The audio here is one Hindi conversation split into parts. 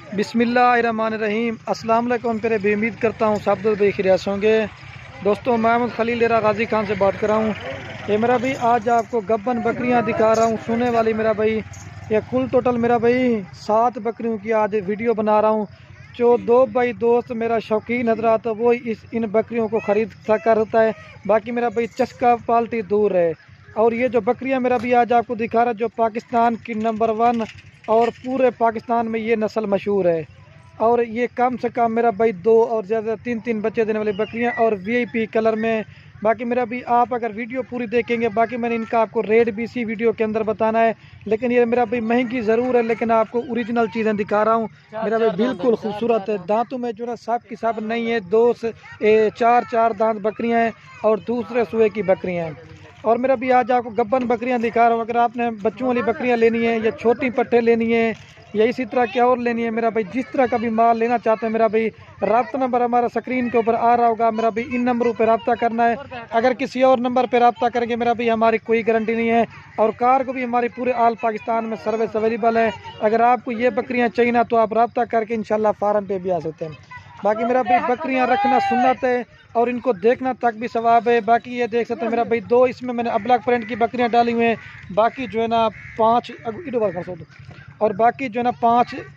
बिस्मिल्लाहिर्रहमानिर्रहीम। अस्सलाम वालेकुम पेरे भी। उम्मीद करता हूँ सब लोग बेखिरियात होंगे। दोस्तों, मैं खलील गाजी खान से बात कर रहा हूँ। ये मेरा भाई आज आपको गब्बन बकरियाँ दिखा रहा हूँ सोने वाली मेरा भाई। ये कुल टोटल मेरा भाई 7 बकरियों की आज वीडियो बना रहा हूँ। जो दो भाई दोस्त मेरा शौकीन हजरात वो इन बकरियों को ख़रीद करता है। बाकी मेरा भाई चस्का पाल्टी दूर है। और ये जो बकरियां मेरा भी आज आपको दिखा रहा है जो पाकिस्तान की नंबर 1 और पूरे पाकिस्तान में ये नस्ल मशहूर है। और ये कम से कम मेरा भाई 2 और ज़्यादा 3 बच्चे देने वाली बकरियां और वीआईपी कलर में। बाकी मेरा भी आप अगर वीडियो पूरी देखेंगे, बाकी मैंने इनका आपको रेट भी इसी वीडियो के अंदर बताना है। लेकिन ये मेरा भाई महंगी ज़रूर है, लेकिन आपको ओरिजिनल चीज़ें दिखा रहा हूँ। मेरा भाई बिल्कुल खूबसूरत है। दांतों में जो ना सब की सब नहीं है, 2 से 4 दांत बकरियाँ हैं और दूसरे सुए की बकरियाँ हैं। और मेरा भी आज आपको गब्बन बकरियां दिखा रहा हूँ। अगर आपने बच्चों वाली बकरियां लेनी है या छोटी पट्टे लेनी है या इसी तरह क्या और लेनी है, मेरा भाई जिस तरह का भी माल लेना चाहते हैं, मेरा भाई रब्ता नंबर हमारा स्क्रीन के ऊपर आ रहा होगा। मेरा भाई इन नंबरों पर रब्ता करना है। अगर किसी और नंबर पर रब्ता करेंगे मेरा भाई हमारी कोई गारंटी नहीं है। और कार को भी हमारी पूरे आल पाकिस्तान में सर्विस अवेलेबल है। अगर आपको ये बकरियाँ चाहिए ना तो आप रब्ता करके इंशाल्लाह फार्म पे भी आ सकते हैं। बाकी मेरा भाई बकरियां रखना सुन्नत है और इनको देखना तक भी सवाब है। बाकी ये देख सकते हैं मेरा भाई 2 इसमें मैंने अबलग प्रिंट की बकरियां डाली हुई हैं। बाकी जो है ना 5 और बाकी जो है ना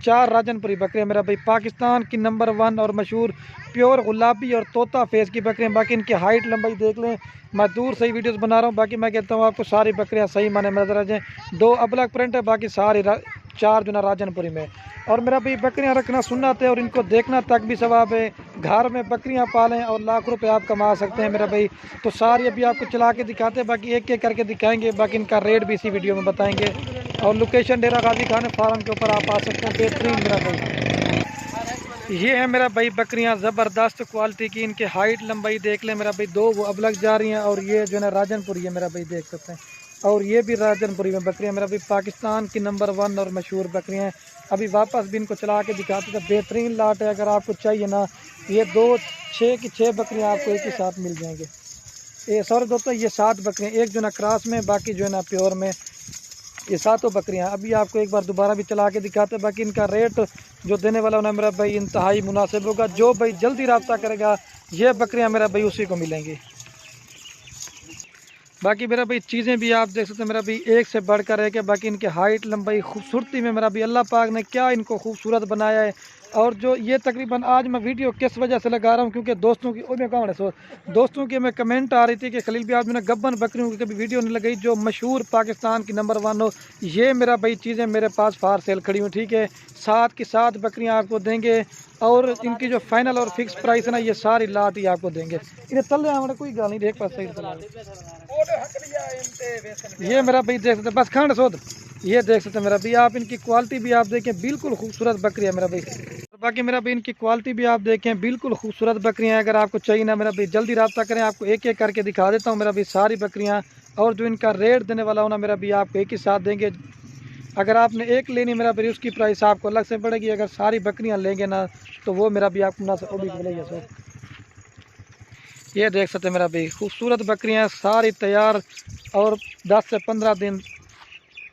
4 राजनपुरी बकरियां मेरा भाई पाकिस्तान की नंबर 1 और मशहूर प्योर गुलाबी और तोता फेस की बकरियां। बाकी इनकी हाइट लंबाई देख लें। मैं दूर से ही वीडियोस बना रहा हूँ। बाकी मैं कहता हूँ आपको सारी बकरियां सही माने में नजर आ जाएँ। 2 अबलग प्रिंट है, बाकी सारी 4 जो ना राजनपुरी में। और मेरा भाई बकरियां रखना सुन्नत है और इनको देखना तक भी सवाब है। घर में बकरियां पालें और लाख रुपए आप कमा सकते हैं मेरा भाई। तो सारी अभी आपको चला के दिखाते हैं, बाकी एक एक करके दिखाएंगे। बाकी इनका रेट भी इसी वीडियो में बताएंगे। और लोकेशन डेरा गाजी खान फार्म के ऊपर आप आ सकते हैं। बेहतरीन मेरा भाई ये है मेरा भाई बकरियां ज़बरदस्त क्वालिटी की। इनकी हाइट लंबाई देख लें मेरा भाई। 2 वो अब लग जा रही हैं और ये जो है ना राजनपुरी है मेरा भाई, देख सकते हैं। और ये भी राजनपुरी में बकरियां मेरा भाई पाकिस्तान की नंबर 1 और मशहूर बकरियां हैं। अभी वापस भी इनको चला के दिखाते थे। बेहतरीन लाट है। अगर आपको चाहिए ना ये 6 की 6 बकरियां आपको एक ही साथ मिल जाएंगे। ये सॉरी दोस्तों, ये 7 बकरियां, एक जो ना क्रॉस में, बाकी जो है ना प्योर में। ये 7 बकरियां अभी आपको एक बार दोबारा भी चला के दिखाते हैं। बाकी इनका रेट जो देने वाला ना मेरा भाई इंतहाई मुनासिब होगा। जो भाई जल्दी रब्ता करेगा ये बकरियां मेरा भाई उसी को मिलेंगी। बाकी मेरा भाई चीज़ें भी आप देख सकते हैं मेरा भाई एक से बढ़कर है। कि बाकी इनके हाइट लंबाई खूबसूरती में मेरा भाई अल्लाह पाक ने क्या इनको खूबसूरत बनाया है। और जो ये तकरीबन आज मैं वीडियो किस वजह से लगा रहा हूँ, क्योंकि दोस्तों की दोस्तों की मैं कमेंट आ रही थी कि खलील भी आज मैंने गब्बन बकरियों की कभी वीडियो नहीं लगाई जो मशहूर पाकिस्तान की नंबर 1 हो। ये मेरा भाई चीज़ें मेरे पास फार सेल खड़ी हुई, ठीक है। 7 की 7 बकरियाँ आपको देंगे और इनकी जो फाइनल और फिक्स प्राइस है ना ये सारी लाट ही आपको देंगे। इन्हें तल हमारे कोई गाल नहीं देख पास सही। ये मेरा भाई देख सकते हैं बस खंड सोद। ये देख सकते हैं मेरा भाई आप इनकी क्वालिटी भी आप देखें, बिल्कुल खूबसूरत बकरी है मेरा भाई। बाकी मेरा भाई इनकी क्वालिटी भी आप देखें, बिल्कुल खूबसूरत बकरियां हैं। अगर आपको चाहिए ना मेरा भाई जल्दी रब्ता करें। आपको एक एक करके दिखा देता हूँ मेरा भाई सारी बकरियां। और जो इनका रेट देने वाला हो ना मेरा भाई आपको एक ही साथ देंगे। अगर आपने एक लेनी मेरा भाई उसकी प्राइस आपको अलग से पड़ेगी। अगर सारी बकरियां लेंगे ना तो वो मेरा भी आपको ना मिलेगा सर। ये देख सकते हैं मेरा भाई खूबसूरत बकरियां सारी तैयार और 10 से 15 दिन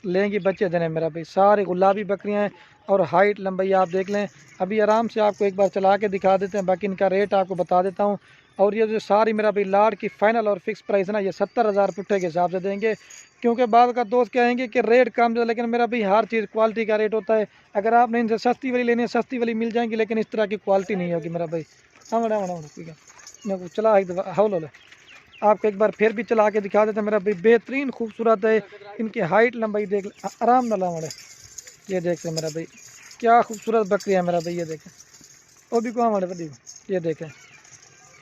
लेंगी बच्चे देने मेरा भाई। सारी गुलाबी बकरियां हैं और हाइट लंबाई आप देख लें। अभी आराम से आपको एक बार चला के दिखा देते हैं। बाकी इनका रेट आपको बता देता हूं। और ये जो सारी मेरा भाई लाट की फाइनल और फिक्स प्राइस है ना ये 70,000 पुट्ठे के हिसाब से देंगे। क्योंकि बाद का दोस्त कहेंगे कि रेट कम जो, लेकिन मेरा भाई हर चीज़ क्वालिटी का रेट होता है। अगर आपने इनसे सस्ती वाली लेनी है सस्ती वाली मिल जाएंगी, लेकिन इस तरह की क्वालिटी नहीं होगी मेरा भाई। ठीक है चला एक दफ़ा हौल आपको एक बार फिर भी चला के दिखा देते हैं मेरा भाई। बेहतरीन खूबसूरत है। इनकी हाइट लंबाई देख आराम न ला। ये देखते हैं मेरा भाई क्या खूबसूरत बकरी है मेरा भाई। ये देखें वो भी कहाँ बड़ी। ये देखें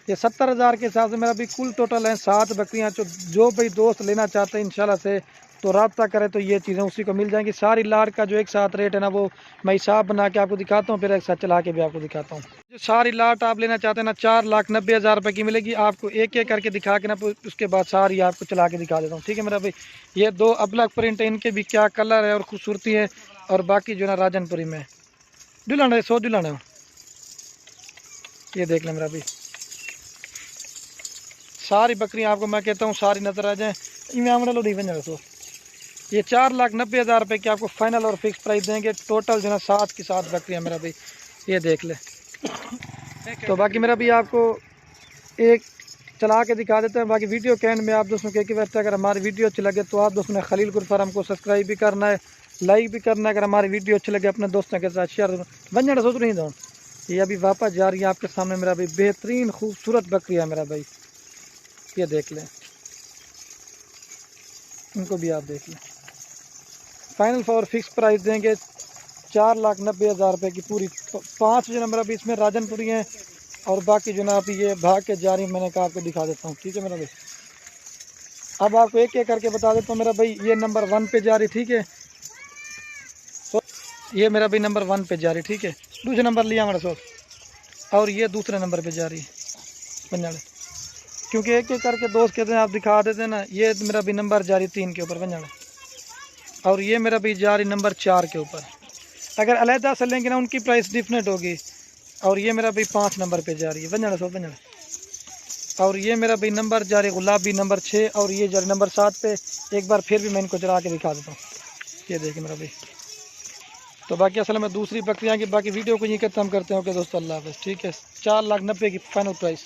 ये 70,000 के हिसाब से मेरा भी कुल टोटल है 7 बकरियाँ। जो भाई दोस्त लेना चाहते हैं इंशाल्लाह से तो रब्ता करें तो ये चीज़ें उसी को मिल जाएंगी। सारी लाट का जो एक साथ रेट है ना वो मैं हिसाब बना के आपको दिखाता हूँ, फिर एक साथ चला के भी आपको दिखाता हूँ। जो सारी लाट आप लेना चाहते हैं ना 4,90,000 रुपये की मिलेगी। आपको एक एक करके दिखा के ना उसके बाद सारी आपको चला के दिखा देता हूँ, ठीक है मेरा भाई। ये 2 अबलग प्रिंट है, इनके भी क्या कलर है और खूबसूरती है। और बाकी जो ना राजनपुरी में दुलाना 100 दुलाना। ये देख लें मेरा भाई सारी बकरियां आपको मैं कहता हूँ सारी नजर आ जाए। इनमें आमड़ा लो नहीं बन सो ये 4,90,000 रुपये की आपको फाइनल और फिक्स प्राइस देंगे। टोटल जो है 7 की 7 बकरियाँ मेरा भाई, ये देख ले। तो बाकी मेरा भी आपको एक चला के दिखा देते हैं। बाकी वीडियो के एंड में आप दोस्तों के वैसे अगर हमारी वीडियो अच्छी लगे तो आप दोस्तों ने खलीलपुर फार्म को सब्सक्राइब भी करना है, लाइक भी करना है। अगर हमारी वीडियो अच्छी लगे अपने दोस्तों के साथ शेयर बन सोच नहीं दो। ये अभी वापस जा रही है आपके सामने मेरा भाई, बेहतरीन खूबसूरत बकरी है मेरा भाई, ये देख लें, इनको भी आप देख लें। फाइनल फॉर फिक्स प्राइस देंगे 4,90,000 रुपये की पूरी। 5 जो नंबर अभी इसमें राजनपुरी हैं और बाकी जो ना अभी ये भाग के जा रही, मैंने कहा आपको दिखा देता हूँ, ठीक है मेरा भाई। अब आपको एक एक करके बता देता हूँ मेरा भाई। ये नंबर 1 पे जा रही, ठीक है, तो ये मेरा भाई नंबर 1 पे जा रही, ठीक है। दूसरा नंबर लिया मेरा सोच, और ये दूसरे नंबर पे जा रही बंजाड़े, क्योंकि एक एक करके दोस्त कहते हैं आप दिखा देते हैं ना। ये मेरा भी नंबर जा रही 3 के ऊपर बंजाड़े, और ये मेरा भी जा रही नंबर 4 के ऊपर। अगर अलहदा से लेंगे ना उनकी प्राइस डिफरेंट होगी। और ये मेरा भाई 5 नंबर पे जा रही है बंजाड़ा सो बंजाड़ा, और ये मेरा भाई नंबर जा रही गुलाबी नंबर 6, और ये जा रही नंबर 7 पे। एक बार फिर भी मैं इनको चला के दिखा देता हूँ, ये देखिए मेरा भाई। तो बाकी असल में दूसरी बकरियाँ की बाकी वीडियो को ये खत्म करते हैं। ओके दोस्तों, अल्लाह हाफ़िज़, ठीक है। 4,90,000 की फाइनल प्राइस।